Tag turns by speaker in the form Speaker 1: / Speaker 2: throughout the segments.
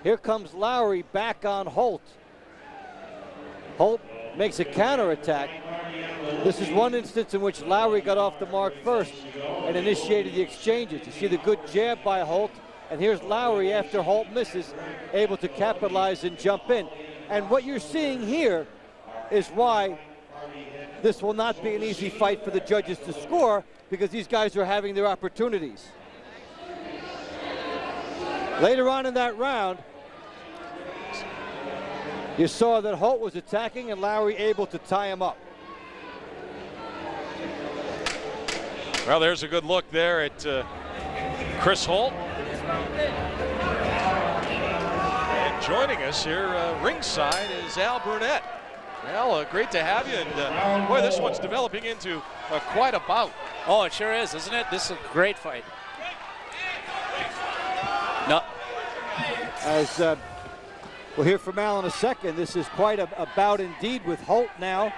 Speaker 1: Here comes Lowry back on Holt. Holt makes a counterattack. This is one instance in which Lowry got off the mark first and initiated the exchanges. You see the good jab by Holt, and here's Lowry after Holt misses, able to capitalize and jump in. And what you're seeing here is why this will not be an easy fight for the judges to score, because these guys are having their opportunities. Later on in that round, you saw that Holt was attacking and Lowry able to tie him up.
Speaker 2: Well, there's a good look there at Chris Holt. And joining us here ringside is Al Burnett. Al, great to have you. And boy, this one's developing into quite a bout.
Speaker 3: Oh, it sure is, isn't it? This is a great fight. No.
Speaker 1: As we'll hear from Al in a second, this is quite a bout indeed, with Holt now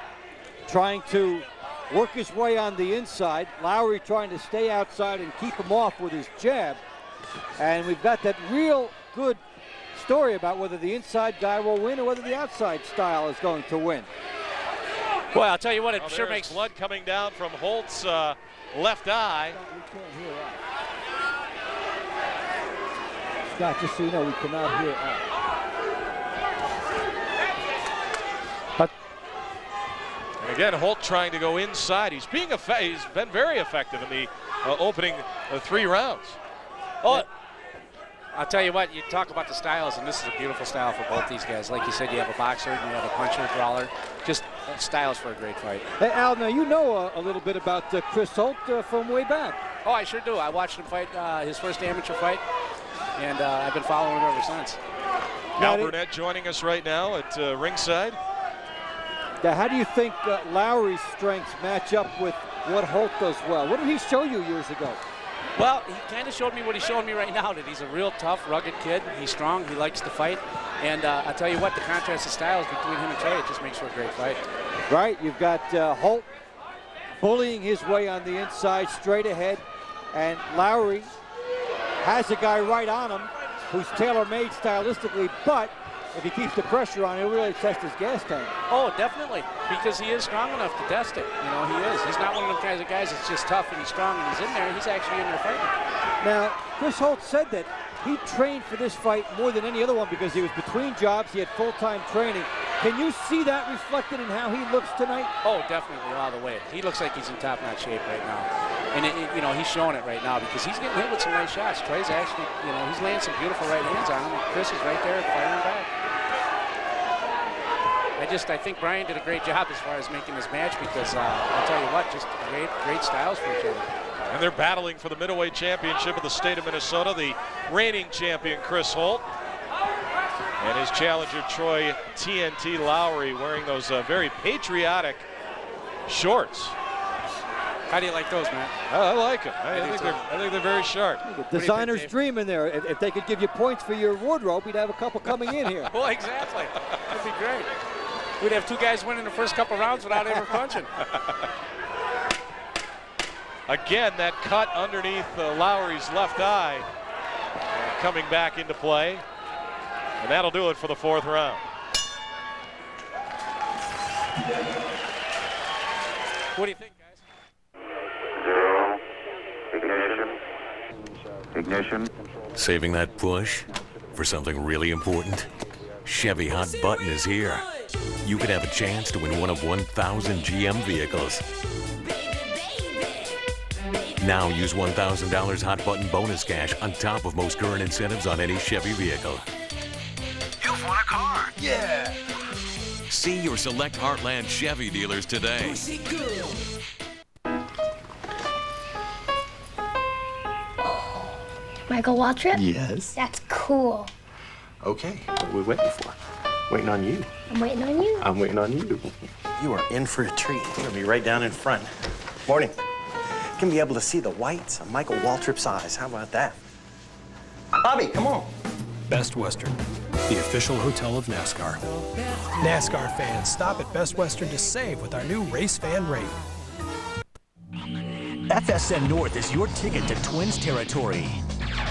Speaker 1: trying to work his way on the inside. Lowry trying to stay outside and keep him off with his jab. And we've got that real good story about whether the inside guy will win or whether the outside style is going to win.
Speaker 3: Well, I'll tell you what, it sure makes
Speaker 2: blood coming down from Holt's left eye.
Speaker 1: We can't hear Al. Scott, just so you know, we cannot hear Al.
Speaker 2: And again, Holt trying to go inside. He's been very effective in the opening 3 rounds.
Speaker 3: Oh, I'll tell you what, you talk about the styles, and this is a beautiful style for both these guys. Like you said, you have a boxer and you have a puncher, a brawler. Just styles for a great fight.
Speaker 1: Hey, Al, now you know a little bit about Chris Holt from way back.
Speaker 3: Oh, I sure do. I watched him fight his first amateur fight, and I've been following him ever since.
Speaker 2: Al Burnett joining us right now at ringside.
Speaker 1: Now, how do you think Lowry's strengths match up with what Holt does well? What did he show you years ago?
Speaker 3: Well, he kind of showed me what he's showing me right now, that he's a real tough, rugged kid. He's strong, he likes to fight. And I'll tell you what, the contrast of styles between him and Trey, it just makes for a great fight.
Speaker 1: Right, you've got Holt bullying his way on the inside, straight ahead. And Lowry has a guy right on him who's tailor-made stylistically, but if he keeps the pressure on, he'll really test his gas tank.
Speaker 3: Oh, definitely, because he is strong enough to test it. You know, he is. He's not one of those guys that's just tough and he's strong and he's in there. He's actually in there fighting.
Speaker 1: Now, Chris Holt said that he trained for this fight more than any other one because he was between jobs. He had full-time training. Can you see that reflected in how he looks tonight?
Speaker 3: Oh, definitely, all the way. He looks like he's in top-notch shape right now. And, you know, he's showing it right now because he's getting hit with some nice shots. Trey's actually, you know, he's laying some beautiful right hands on him. And Chris is right there firing back. I think Brian did a great job as far as making this match because I'll tell you what, just great styles for each other.
Speaker 2: And they're battling for the middleweight championship of the state of Minnesota, the reigning champion Chris Holt. And his challenger Troy TNT Lowry wearing those very patriotic shorts.
Speaker 3: How do you like those, man?
Speaker 2: I like them. I think they're very sharp.
Speaker 1: Designer's dream in there. If they could give you points for your wardrobe, we'd have a couple coming in here.
Speaker 3: Well, exactly. That'd be great. We'd have 2 guys winning the first couple rounds without ever punching.
Speaker 2: Again, that cut underneath Lowry's left eye coming back into play. And that'll do it for the 4th round.
Speaker 3: What do you think, guys?
Speaker 4: 0. Ignition.
Speaker 5: Saving that push for something really important? Chevy Hot Button is here. You could have a chance to win one of 1,000 GM vehicles. Now use $1,000 Hot Button bonus cash on top of most current incentives on any Chevy vehicle.
Speaker 6: You've won a car.
Speaker 5: Yeah! See your select Heartland Chevy dealers today.
Speaker 7: Michael Waltrip?
Speaker 4: Yes.
Speaker 7: That's cool.
Speaker 4: Okay, what are we waiting for? Waiting on you.
Speaker 7: I'm waiting on you.
Speaker 4: I'm waiting on you.
Speaker 8: You are in for a treat. We're gonna be right down in front. Morning. You're gonna be able to see the whites of Michael Waltrip's eyes. How about that? Bobby, come on.
Speaker 9: Best Western, the official hotel of NASCAR. NASCAR fans, stop at Best Western to save with our new race fan rate.
Speaker 6: FSN North is your ticket to Twins territory.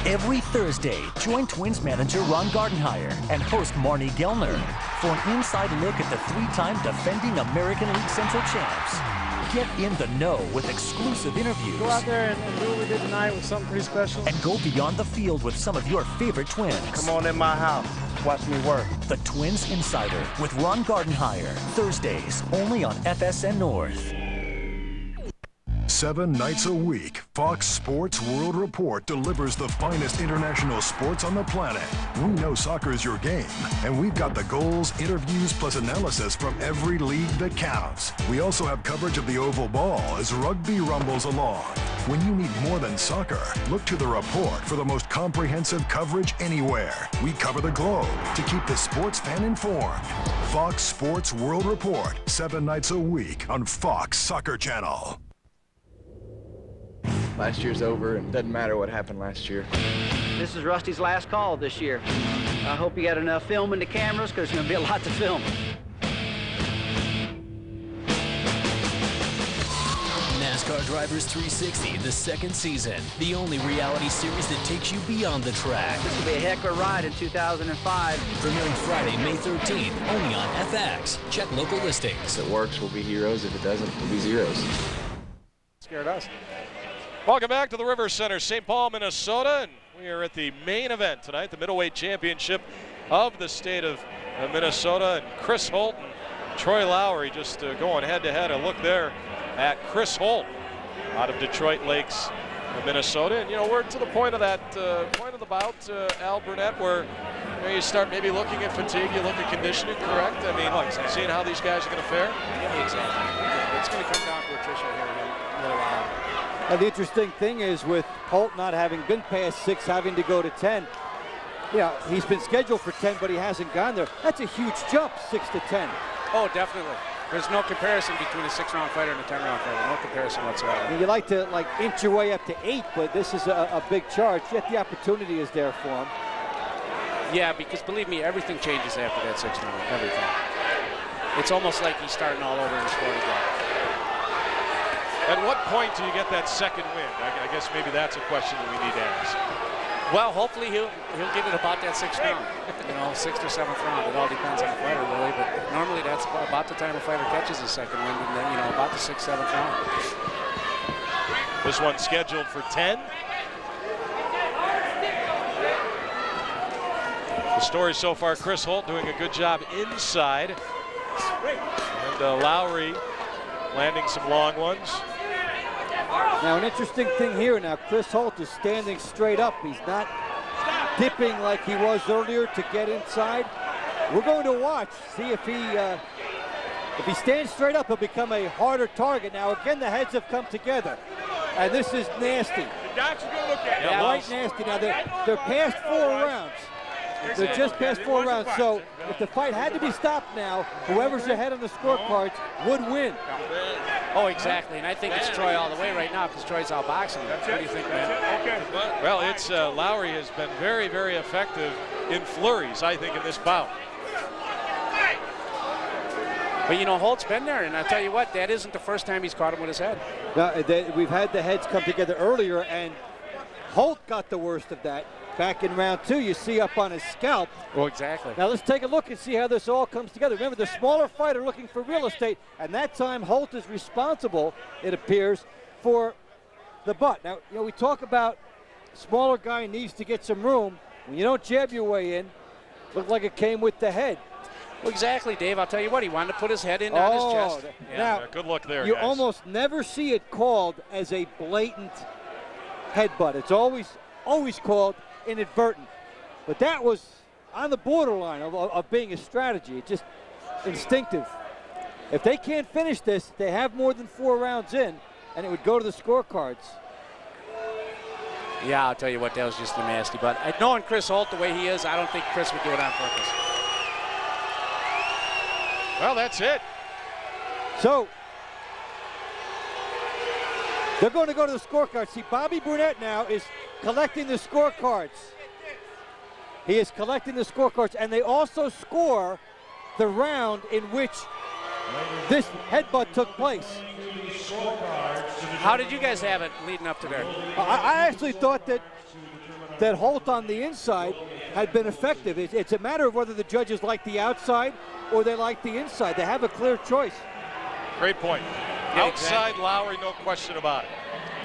Speaker 10: Every Thursday, join Twins manager Ron Gardenhire and host Marnie Gellner for an inside look at the three-time defending American League Central champs. Get in the know with exclusive interviews.
Speaker 11: Go out there and do what we did tonight with something pretty special.
Speaker 10: And go beyond the field with some of your favorite Twins.
Speaker 11: Come on in my house. Watch me work.
Speaker 10: The Twins Insider with Ron Gardenhire. Thursdays, only on FSN North.
Speaker 12: 7 nights a week, Fox Sports World Report delivers the finest international sports on the planet. We know soccer is your game, and we've got the goals, interviews, plus analysis from every league that counts. We also have coverage of the oval ball as rugby rumbles along. When you need more than soccer, look to the report for the most comprehensive coverage anywhere. We cover the globe to keep the sports fan informed. Fox Sports World Report, 7 nights a week on Fox Soccer Channel.
Speaker 13: Last year's over, and it doesn't matter what happened last year.
Speaker 14: This is Rusty's last call this year. I hope you got enough film in the cameras, because there's going to be a lot to film.
Speaker 15: NASCAR Drivers 360, the second season. The only reality series that takes you beyond the track.
Speaker 14: This will be a heck of a ride in 2005.
Speaker 15: Premiering Friday, May 13th, only on FX. Check local listings.
Speaker 13: If it works, we'll be heroes. If it doesn't, we'll be zeros.
Speaker 11: Scared us.
Speaker 2: Welcome back to the Rivers Center, St. Paul, Minnesota, and we are at the main event tonight, the middleweight championship of the state of Minnesota. And Chris Holt and Troy Lowry just going head-to-head. A look there at Chris Holt out of Detroit Lakes, Minnesota. And, you know, we're to the point of that point of the bout, Al Burnett, where you start maybe looking at fatigue, you look at conditioning, correct? I mean, seeing how these guys are going to fare?
Speaker 3: Yeah, exactly. It's going to come down to attrition here in a little while.
Speaker 1: Now, the interesting thing is with Holt not having been past 6, having to go to 10. Yeah, he's been scheduled for 10, but he hasn't gone there. That's a huge jump, 6 to 10.
Speaker 3: Oh, definitely. There's no comparison between a 6-round fighter and a 10-round fighter. No comparison whatsoever.
Speaker 1: I mean, you like to inch your way up to 8, but this is a big charge. Yet the opportunity is there for him.
Speaker 3: Yeah, because believe me, everything changes after that 6th round. Everything. It's almost like he's starting all over in the sport again.
Speaker 2: At what point do you get that second win? I guess maybe that's a question that we need to ask.
Speaker 3: Well, hopefully he'll get it about that 6th round. You know, 6th or 7th round. It all depends on the fighter, really. But normally that's about the time a fighter catches his second win, and then, you know, about the 6th, 7th round.
Speaker 2: This one's scheduled for 10. The story so far, Chris Holt doing a good job inside. And Lowry landing some long ones.
Speaker 1: Now, an interesting thing here now, Chris Holt is standing straight up. He's not dipping like he was earlier to get inside. We're going to watch, see if he stands straight up, he'll become a harder target. Now, again, the heads have come together, and this is nasty. Yeah, right nasty. Now, they're past 4 rounds. They're just past 4 rounds, so if the fight had to be stopped now, whoever's ahead on the scorecards would win.
Speaker 3: Oh, exactly, and I think it's Troy all the way right now because Troy's outboxing him. What do you think, man?
Speaker 2: Well, it's Lowry has been very, very effective in flurries, I think, in this bout.
Speaker 3: But, you know, Holt's been there, and I'll tell you what, that isn't the first time he's caught him with his head.
Speaker 1: Now, we've had the heads come together earlier, and Holt got the worst of that. Back in round 2, you see up on his scalp.
Speaker 3: Oh, exactly.
Speaker 1: Now let's take a look and see how this all comes together. Remember, the smaller fighter looking for real estate, and that time Holt is responsible, it appears, for the butt. Now, you know, we talk about smaller guy needs to get some room. When you don't jab your way in, looked like it came with the head.
Speaker 3: Well, exactly, Dave. I'll tell you what, he wanted to put his head in on his chest.
Speaker 1: Now,
Speaker 2: good look there,
Speaker 1: you
Speaker 2: guys.
Speaker 1: almost never see it called as a blatant headbutt. It's always called inadvertent, but that was on the borderline of being a strategy. It's just instinctive. If they can't finish this, they have more than 4 rounds in, and it would go to the scorecards.
Speaker 3: Yeah, I'll tell you what, that was just a nasty. But knowing Chris Holt the way he is, I don't think Chris would do it on purpose.
Speaker 2: Well, that's it.
Speaker 1: So they're going to go to the scorecards. See, Bobby Burnett now is collecting the scorecards. He is collecting the scorecards, and they also score the round in which this headbutt took place.
Speaker 3: How did you guys have it leading up to there?
Speaker 1: I actually thought that that Holt on the inside had been effective. It's a matter of whether the judges like the outside or they like the inside. They have a clear choice.
Speaker 2: Great point.
Speaker 3: Yeah,
Speaker 2: Outside
Speaker 3: exactly.
Speaker 2: Lowry, no question about it.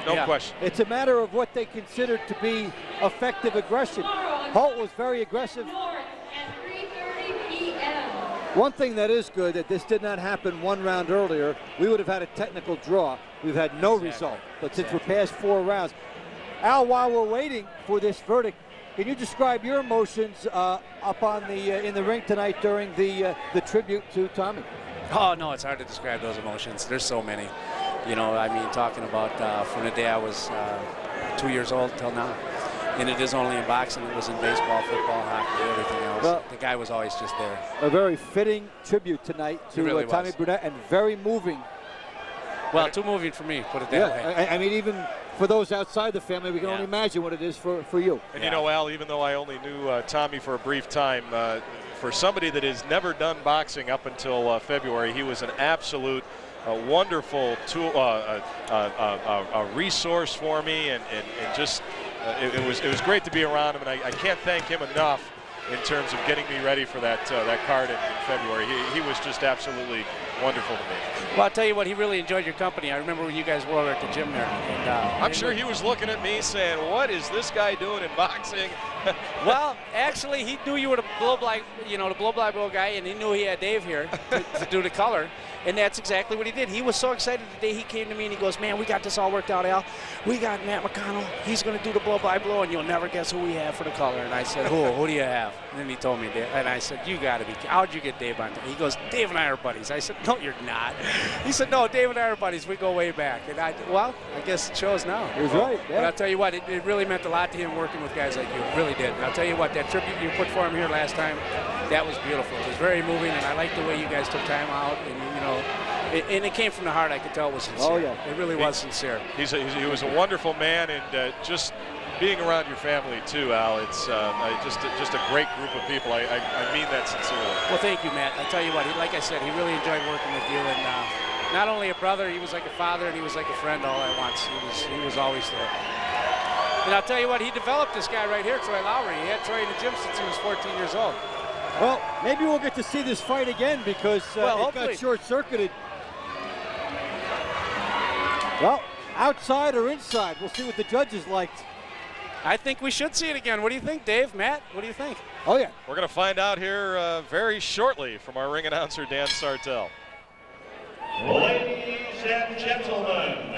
Speaker 2: No question.
Speaker 1: It's a matter of what they consider to be effective aggression. Holt was very aggressive. One thing that is good, that this did not happen one round earlier, we would have had a technical draw. We've had no result. But since we're past 4 rounds. Al, while we're waiting for this verdict, can you describe your emotions up on the in the ring tonight during the tribute to Tommy?
Speaker 3: Oh, no, it's hard to describe those emotions. There's so many. You know, I mean, talking about from the day I was 2 years old till now. And it is only in boxing. It was in baseball, football, hockey, everything else.
Speaker 1: Well,
Speaker 3: the guy was always just there.
Speaker 1: A very fitting tribute tonight to
Speaker 3: really
Speaker 1: Tommy
Speaker 3: was.
Speaker 1: Burnett, and very moving.
Speaker 3: Well, too moving for me, put it that way.
Speaker 1: I mean, even for those outside the family, we can only imagine what it is for you.
Speaker 2: And you know, Al, even though I only knew Tommy for a brief time, for somebody that has never done boxing up until February, he was an absolute wonderful tool, a resource for me, and just it was great to be around him, and I can't thank him enough in terms of getting me ready for that card in February. He was just absolutely wonderful to me.
Speaker 3: Well, I'll tell you what, he really enjoyed your company. I remember when you guys were over at the gym there. And,
Speaker 2: I'm sure he was looking at me saying, what is this guy doing in boxing?
Speaker 3: Well, actually, he knew you were the blow-by, the blow-by-blow guy, and he knew he had Dave here to do the color. And that's exactly what he did. He was so excited the day he came to me, and he goes, man, we got this all worked out, Al. We got Matt McConnell. He's going to do the blow-by-blow, and you'll never guess who we have for the color. And I said, who do you have? And then he told me, Dave. And I said, you got to be. How'd you get Dave on? He goes, Dave and I are buddies. I said, no, you're not. He said, no, Dave and I are buddies. We go way back. And I guess it shows now.
Speaker 1: He was right, yeah.
Speaker 3: But I'll tell you what, it really meant a lot to him working with guys like you. It really did. And I'll tell you what, that tribute you put for him here last time, that was beautiful. It was very moving, and I liked the way you guys took time out. And, and it came from the heart. I could tell it was sincere.
Speaker 1: Oh, yeah.
Speaker 3: It really was sincere.
Speaker 2: He was a wonderful man, and just being around your family too, Al. It's just a great group of people. I mean that sincerely.
Speaker 3: Well, thank you, Matt. I tell you what, like I said, he really enjoyed working with you, and not only a brother, he was like a father, and he was like a friend all at once. He was always there. And I'll tell you what, he developed this guy right here, Troy Lowry. He had Troy in the gym since he was 14 years old.
Speaker 1: Well, maybe we'll get to see this fight again because it got short-circuited. Well, outside or inside, we'll see what the judges liked.
Speaker 3: I think we should see it again. What do you think, Dave? Matt, what do you think?
Speaker 1: Oh, yeah.
Speaker 2: We're going to find out here very shortly from our ring announcer, Dan Sartell.
Speaker 16: Ladies and gentlemen,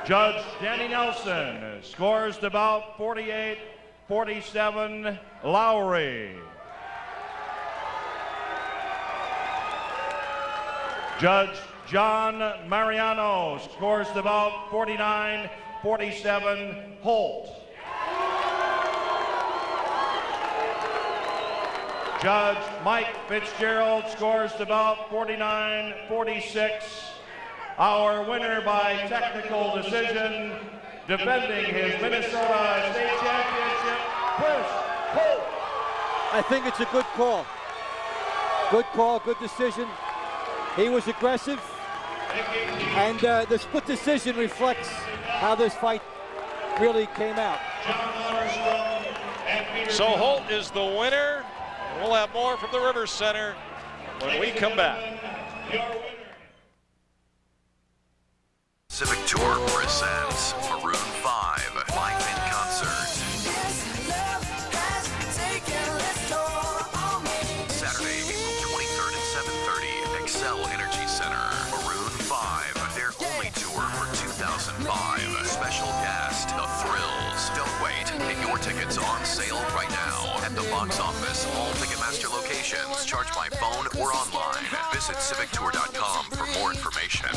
Speaker 16: Judge Danny Nelson scores the bout 48-47 Lowry. Judge John Mariano scores the bout 49-47 Holt. Judge Mike Fitzgerald scores the bout 49-46. Our winner by technical decision, defending his Minnesota State Championship, Chris Holt.
Speaker 1: I think it's a good call. Good call, good decision. He was aggressive, and the split decision reflects how this fight really came out.
Speaker 2: So Holt is the winner, and we'll have more from the Rivers Center when we come back.
Speaker 6: Civic Tour presents Maroon 5 live in concert. Saturday, April 23rd at 7:30, Excel Energy Center. Maroon 5, their only tour for 2005. Special guest, The Thrills. Don't wait. Get your tickets on sale right now at the box office, all Ticketmaster locations. Charge by phone or online. Visit civictour.com for more information.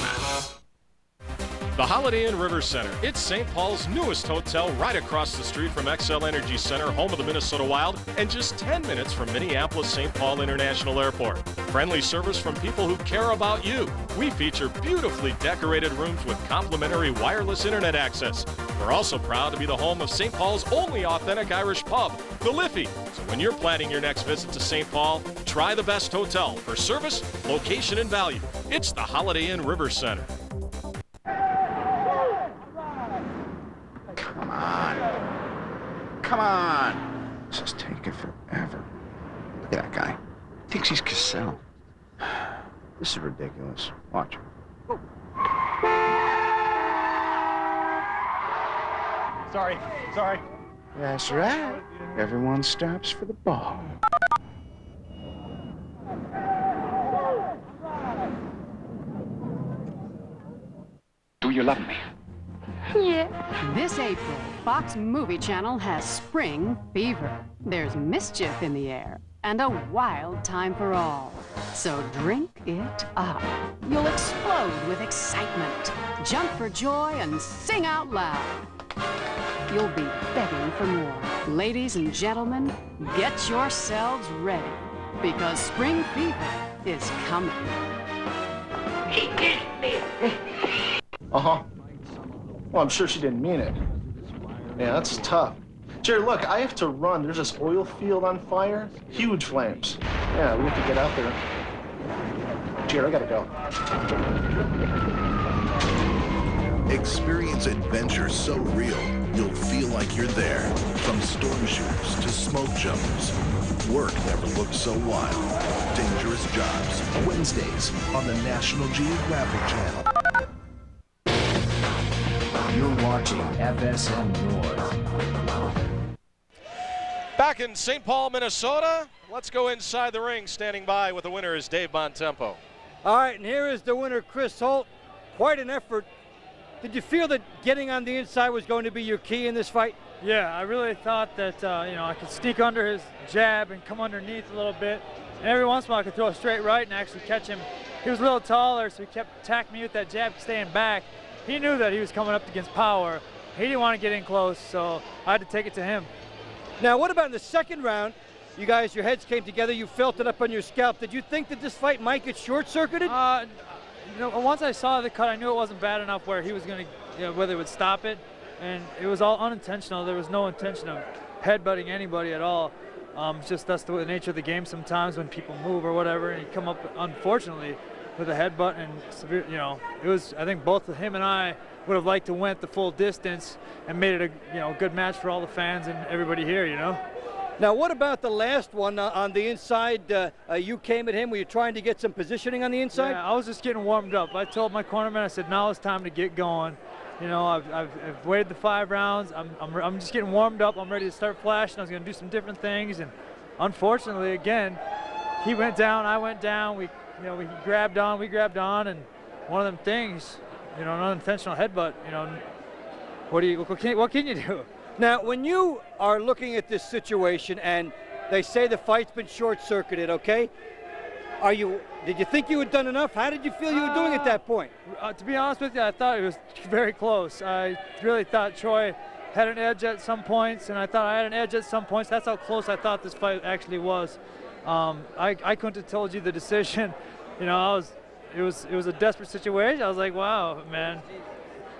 Speaker 2: The Holiday Inn Rivers Center. It's St. Paul's newest hotel right across the street from XL Energy Center, home of the Minnesota Wild, and just 10 minutes from Minneapolis-St. Paul International Airport. Friendly service from people who care about you. We feature beautifully decorated rooms with complimentary wireless internet access. We're also proud to be the home of St. Paul's only authentic Irish pub, the Liffey. So when you're planning your next visit to St. Paul, try the best hotel for service, location, and value. It's the Holiday Inn Rivers Center.
Speaker 17: Come on. Come on. This is taking forever. Look at that guy. Thinks he's Cassell. This is ridiculous. Watch.
Speaker 11: Sorry.
Speaker 17: That's right. Everyone stops for the ball. Do you love me?
Speaker 18: Yeah. This April, Fox Movie Channel has Spring Fever. There's mischief in the air and a wild time for all. So drink it up. You'll explode with excitement, jump for joy, and sing out loud. You'll be begging for more. Ladies and gentlemen, get yourselves ready, because Spring Fever is coming.
Speaker 19: Uh-huh. Well, I'm sure she didn't mean it. Yeah, that's tough. Jerry, look, I have to run. There's this oil field on fire. Huge flames. Yeah, we have to get out there. Jerry, I gotta go.
Speaker 12: Experience adventure so real, you'll feel like you're there. From storm shooters to smoke jumpers. Work never looked so wild. Dangerous Jobs. Wednesdays on the National Geographic Channel.
Speaker 15: You're watching FSM North.
Speaker 2: Back in St. Paul, Minnesota. Let's go inside the ring. Standing by with the winner is Dave Bontempo.
Speaker 1: All right, and here is the winner, Chris Holt. Quite an effort. Did you feel that getting on the inside was going to be your key in this fight?
Speaker 11: Yeah, I really thought that I could sneak under his jab and come underneath a little bit. And every once in a while I could throw a straight right and actually catch him. He was a little taller, so he kept attacking me with that jab, staying back. He knew that he was coming up against power. He didn't want to get in close, so I had to take it to him.
Speaker 1: Now, what about in the second round? You guys, your heads came together. You felt it up on your scalp. Did you think that this fight might get short-circuited?
Speaker 11: Once I saw the cut, I knew it wasn't bad enough where he was going to, whether it would stop it. And it was all unintentional. There was no intention of headbutting anybody at all. It's just that's the nature of the game sometimes when people move or whatever, and you come up, unfortunately, with a headbutt. And severe, it was. I think both him and I would have liked to went the full distance and made it a good match for all the fans and everybody here.
Speaker 1: Now, what about the last one on the inside? You came at him. Were you trying to get some positioning on the inside?
Speaker 11: Yeah, I was just getting warmed up. I told my cornerman, I said, now it's time to get going. I've waited the 5 rounds. I'm just getting warmed up. I'm ready to start flashing. I was going to do some different things, and unfortunately, again, he went down. I went down. We grabbed on. We grabbed on, and one of them things, an unintentional headbutt. What can you do?
Speaker 1: Now, when you are looking at this situation and they say the fight's been short-circuited, okay? Did you think you had done enough? How did you feel you were doing at that point?
Speaker 11: To be honest with you, I thought it was very close. I really thought Troy had an edge at some points, and I thought I had an edge at some points. That's how close I thought this fight actually was. I couldn't have told you the decision. It was a desperate situation. I was like, wow, man.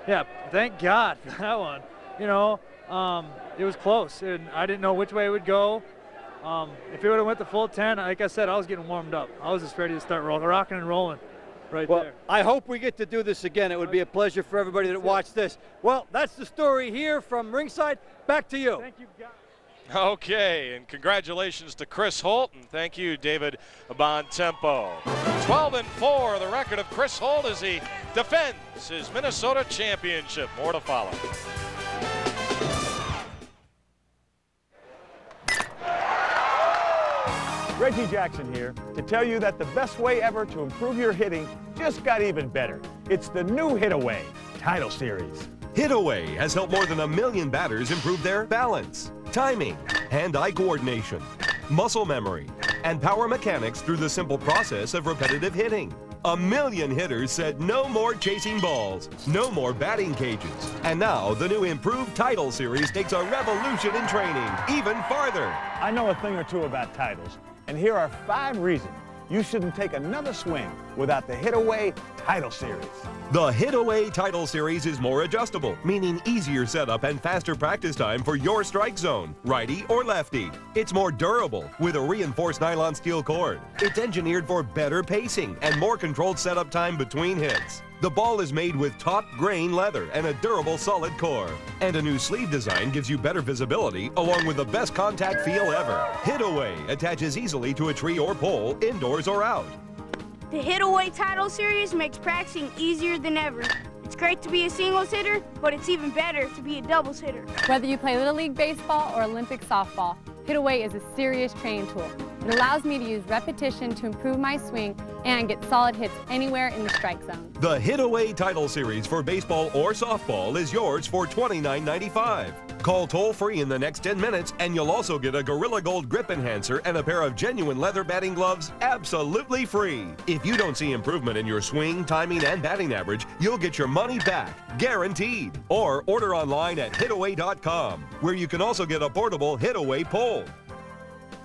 Speaker 11: Yeah, thank God for that one. It was close, and I didn't know which way it would go. If it would have went the full 10, like I said, I was getting warmed up. I was just ready to start rocking and rolling there.
Speaker 1: I hope we get to do this again. It would be a pleasure for everybody that watched this. Well, that's the story here from ringside. Back to you.
Speaker 11: Thank you, guys.
Speaker 2: Okay, and congratulations to Chris Holt, and thank you, David Bontempo. 12-4, the record of Chris Holt as he defends his Minnesota championship. More to follow.
Speaker 20: Reggie Jackson here to tell you that the best way ever to improve your hitting just got even better. It's the new Hit Away Title Series.
Speaker 21: Hit Away has helped more than 1 million batters improve their balance, timing, hand-eye coordination, muscle memory, and power mechanics through the simple process of repetitive hitting. 1 million hitters said no more chasing balls, no more batting cages. And now the new improved Title Series takes a revolution in training even farther.
Speaker 20: I know a thing or two about titles, and here are 5 reasons you shouldn't take another swing without the Hit Away Title Series.
Speaker 21: The Hit Away Title Series is more adjustable, meaning easier setup and faster practice time for your strike zone, righty or lefty. It's more durable with a reinforced nylon steel cord. It's engineered for better pacing and more controlled setup time between hits. The ball is made with top grain leather and a durable solid core. And a new sleeve design gives you better visibility along with the best contact feel ever. Hit Away attaches easily to a tree or pole, indoors or out.
Speaker 5: The Hit Away title series makes practicing easier than ever. It's great to be a singles hitter, but it's even better to be a doubles hitter.
Speaker 18: Whether you play Little League Baseball or Olympic softball, Hit Away is a serious training tool. It allows me to use repetition to improve my swing and get solid hits anywhere in the strike zone.
Speaker 21: The Hit Away title series for baseball or softball is yours for $29.95. Call toll-free in the next 10 minutes and you'll also get a Gorilla Gold grip enhancer and a pair of genuine leather batting gloves absolutely free. If you don't see improvement in your swing, timing, and batting average, you'll get your money back, guaranteed. Or order online at hitaway.com, where you can also get a portable Hit Away pole.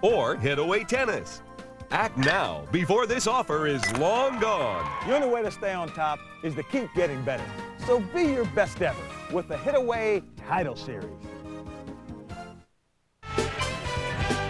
Speaker 21: Or Hit Away tennis. Act now before this offer is long gone.
Speaker 20: The only way to stay on top is to keep getting better. So be your best ever with the Hit Away title series.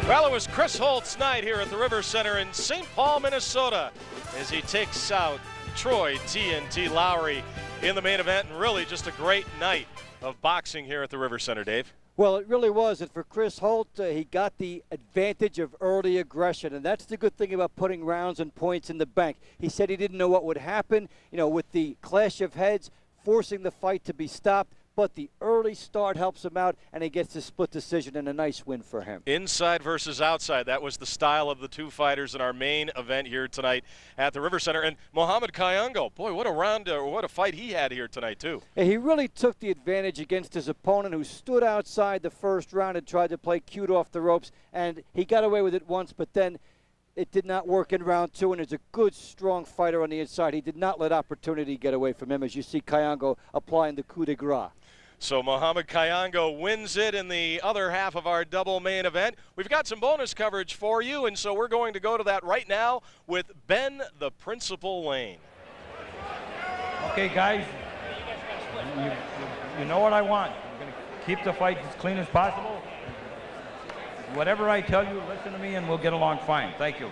Speaker 2: Well, it was Chris Holt's night here at the River Center in St. Paul, Minnesota, as he takes out Troy TNT Lowry in the main event, and really just a great night of boxing here at the River Center, Dave.
Speaker 1: Well, it really was, and for Chris Holt, he got the advantage of early aggression, and that's the good thing about putting rounds and points in the bank. He said he didn't know what would happen, with the clash of heads, forcing the fight to be stopped, but the early start helps him out, and he gets a split decision and a nice win for him.
Speaker 2: Inside versus outside, that was the style of the two fighters in our main event here tonight at the River Center. And Mohamed Kayongo, boy, what a round, what a fight he had here tonight, too.
Speaker 1: And he really took the advantage against his opponent, who stood outside the first round and tried to play cute off the ropes, and he got away with it once, but then it did not work in round two, and is a good, strong fighter on the inside. He did not let opportunity get away from him, as you see Kayongo applying the coup de grace.
Speaker 2: So Mohamed Kayongo wins it in the other half of our double main event. We've got some bonus coverage for you, and so we're going to go to that right now with Ben the Principal Lane.
Speaker 22: Okay, guys, you know what I want. I'm going to keep the fight as clean as possible. Whatever I tell you, listen to me, and we'll get along fine. Thank you.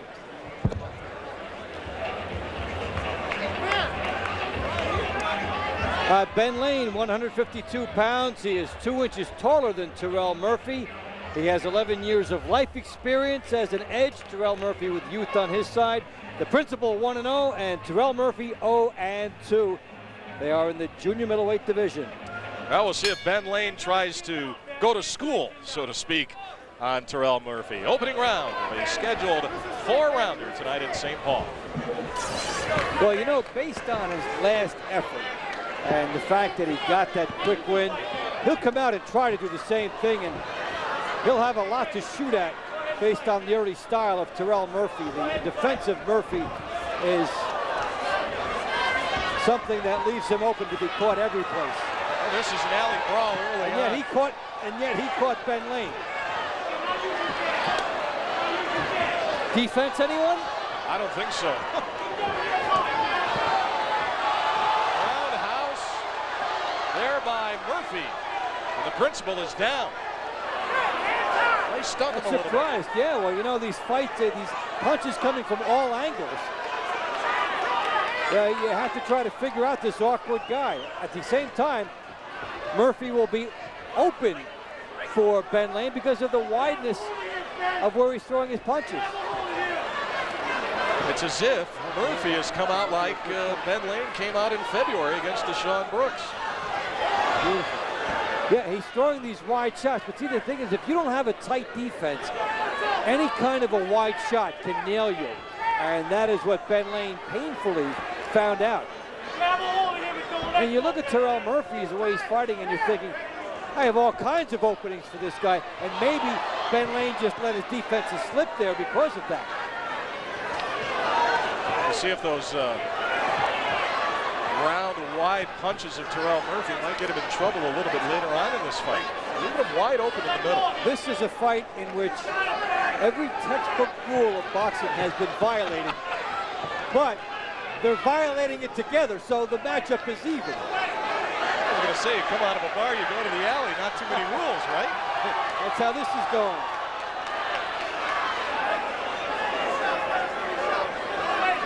Speaker 1: Ben Lane, 152 pounds. He is 2 inches taller than Terrell Murphy. He has 11 years of life experience as an edge. Terrell Murphy with youth on his side. The Principal 1-0, and Terrell Murphy 0-2. They are in the junior middleweight division.
Speaker 2: Well, we'll see if Ben Lane tries to go to school, so to speak, on Terrell Murphy. Opening round of a scheduled 4-rounder tonight in St. Paul.
Speaker 1: Well, based on his last effort and the fact that he got that quick win, he'll come out and try to do the same thing, and he'll have a lot to shoot at based on the early style of Terrell Murphy. The defensive Murphy is something that leaves him open to be caught every place.
Speaker 2: Oh, this is an alley brawl early
Speaker 1: on. Yet he caught Ben Lane. Defense, anyone?
Speaker 2: I don't think so. Roundhouse there by Murphy. And the Principal is down. They stuck him a little
Speaker 1: surprised.
Speaker 2: bit.
Speaker 1: Yeah, well, these fights, these punches coming from all angles. You have to try to figure out this awkward guy. At the same time, Murphy will be open for Ben Lane because of the wideness of where he's throwing his punches.
Speaker 2: It's as if Murphy has come out like Ben Lane came out in February against Deshaun Brooks.
Speaker 1: Beautiful. Yeah, he's throwing these wide shots, but see, the thing is, if you don't have a tight defense, any kind of a wide shot can nail you, and that is what Ben Lane painfully found out. And you look at Terrell Murphy, the way he's fighting, and you're thinking, I have all kinds of openings for this guy, and maybe Ben Lane just let his defenses slip there because of that.
Speaker 2: We'll see if those round wide punches of Terrell Murphy might get him in trouble a little bit later on in this fight. Leave him wide open in the middle.
Speaker 1: This is a fight in which every textbook rule of boxing has been violated, but they're violating it together, so the matchup is even.
Speaker 2: I was going to say, you come out of a bar, you go to the alley, not too many rules, right?
Speaker 1: That's how this is going.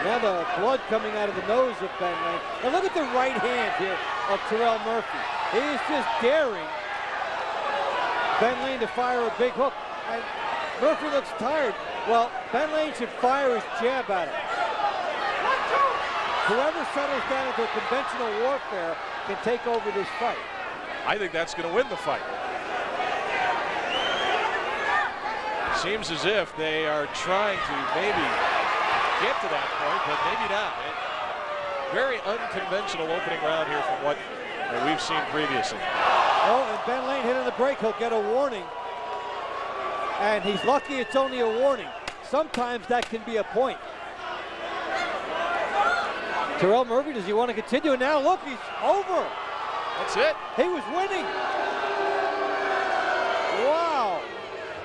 Speaker 1: Now the blood coming out of the nose of Ben Lane. And look at the right hand here of Terrell Murphy. He is just daring Ben Lane to fire a big hook. And Murphy looks tired. Well, Ben Lane should fire his jab at him. Whoever settles down into conventional warfare can take over this fight.
Speaker 2: I think that's going to win the fight. Seems as if they are trying to maybe get to that point, but maybe not. Very unconventional opening round here from what we've seen previously.
Speaker 1: Oh, and Ben Lane hitting the break. He'll get a warning. And he's lucky it's only a warning. Sometimes that can be a point. Terrell Murphy, does he want to continue? And now look, he's over.
Speaker 2: That's it.
Speaker 1: He was winning. Wow.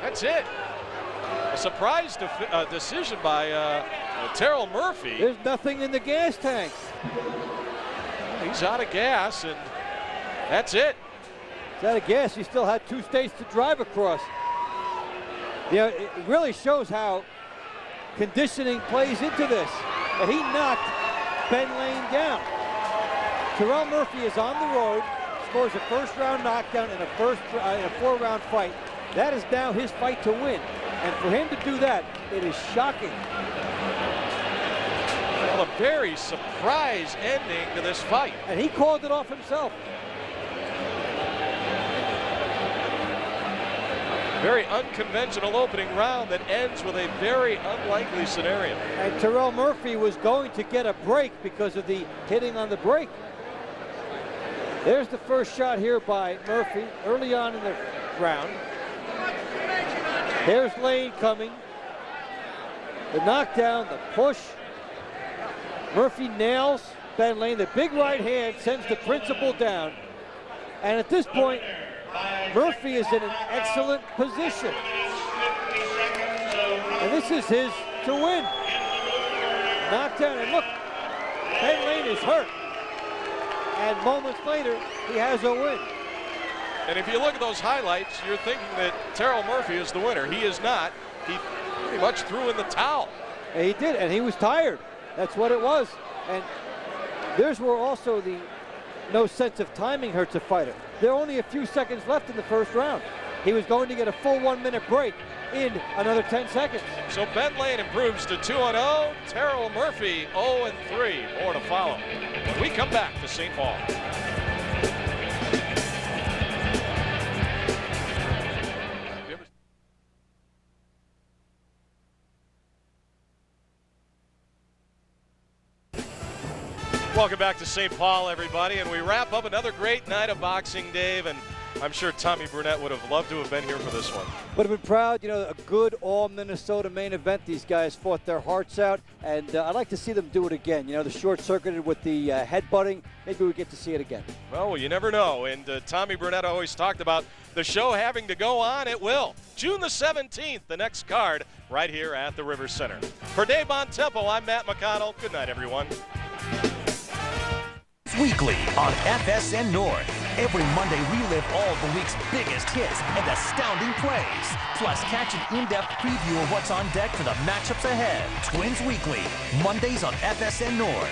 Speaker 2: That's it. A surprise decision by Terrell Murphy.
Speaker 1: There's nothing in the gas tank.
Speaker 2: He's out of gas, and that's it.
Speaker 1: He's out of gas. He still had 2 states to drive across. Yeah, it really shows how conditioning plays into this. And he knocked Ben Lane down. Terrell Murphy is on the road, scores a first-round knockdown in a 4-round fight. That is now his fight to win. And for him to do that, it is shocking.
Speaker 2: Well, a very surprise ending to this fight.
Speaker 1: And he called it off himself.
Speaker 2: Very unconventional opening round that ends with a very unlikely scenario.
Speaker 1: And Terrell Murphy was going to get a break because of the hitting on the break. There's the first shot here by Murphy early on in the round. There's Lane coming. The knockdown, the push. Murphy nails Ben Lane. The big right hand sends the principal down. And at this point, Murphy is in an excellent position. And this is his to win. Knockdown, and look, Ben Lane is hurt. And moments later, he has a win.
Speaker 2: And if you look at those highlights, you're thinking that Terrell Murphy is the winner. He is not. He pretty much threw in the towel.
Speaker 1: And he did, and he was tired. That's what it was. And there's where also the no sense of timing hurts a fighter. There are only a few seconds left in the first round. He was going to get a full 1-minute break in another 10 seconds.
Speaker 2: So Ben Lane improves to 2-0. Terrell Murphy 0-3. More to follow when we come back to St. Paul. Welcome back to St. Paul, everybody, and we wrap up another great night of boxing, Dave, and I'm sure Tommy Burnett would have loved to have been here for this one.
Speaker 1: Would have been proud. You know, a good all-Minnesota main event. These guys fought their hearts out, and I'd like to see them do it again. You know, the short-circuited with the headbutting. Maybe we get to see it again.
Speaker 2: Well, you never know, and Tommy Burnett always talked about the show having to go on. It will. June the 17th, the next card, right here at the River Center. For Dave Bontempo, I'm Matt McConnell. Good night, everyone.
Speaker 10: Weekly on FSN North. Every Monday, relive all the week's biggest hits and astounding plays. Plus, catch an in-depth preview of what's on deck for the matchups ahead. Twins Weekly, Mondays on FSN North.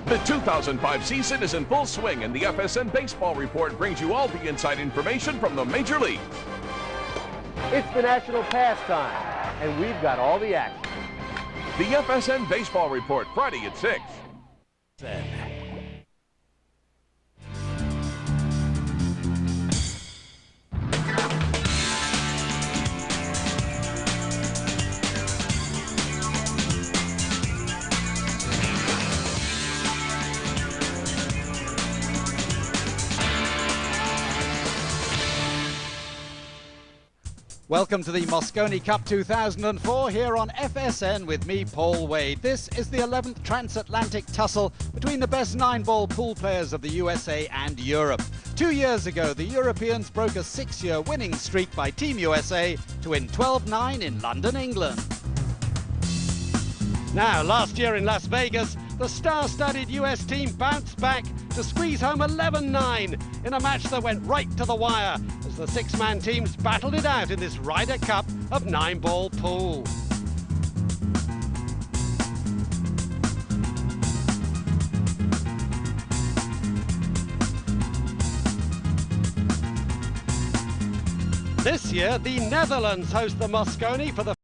Speaker 4: The 2005 season is in full swing, and the FSN Baseball Report brings you all the inside information from the Major Leagues.
Speaker 7: It's the national pastime, and we've got all the action.
Speaker 4: The FSN Baseball Report, Friday at 6.
Speaker 23: Welcome to the Mosconi Cup 2004 here on FSN with me, Paul Wade. This is the 11th transatlantic tussle between the best 9-ball pool players of the USA and Europe. 2 years ago, the Europeans broke a 6-year winning streak by Team USA to win 12-9 in London, England. Now, last year in Las Vegas, the star-studded US team bounced back to squeeze home 11-9 in a match that went right to the wire as the 6-man teams battled it out in this Ryder Cup of 9-ball pool. This year, the Netherlands host the Mosconi for the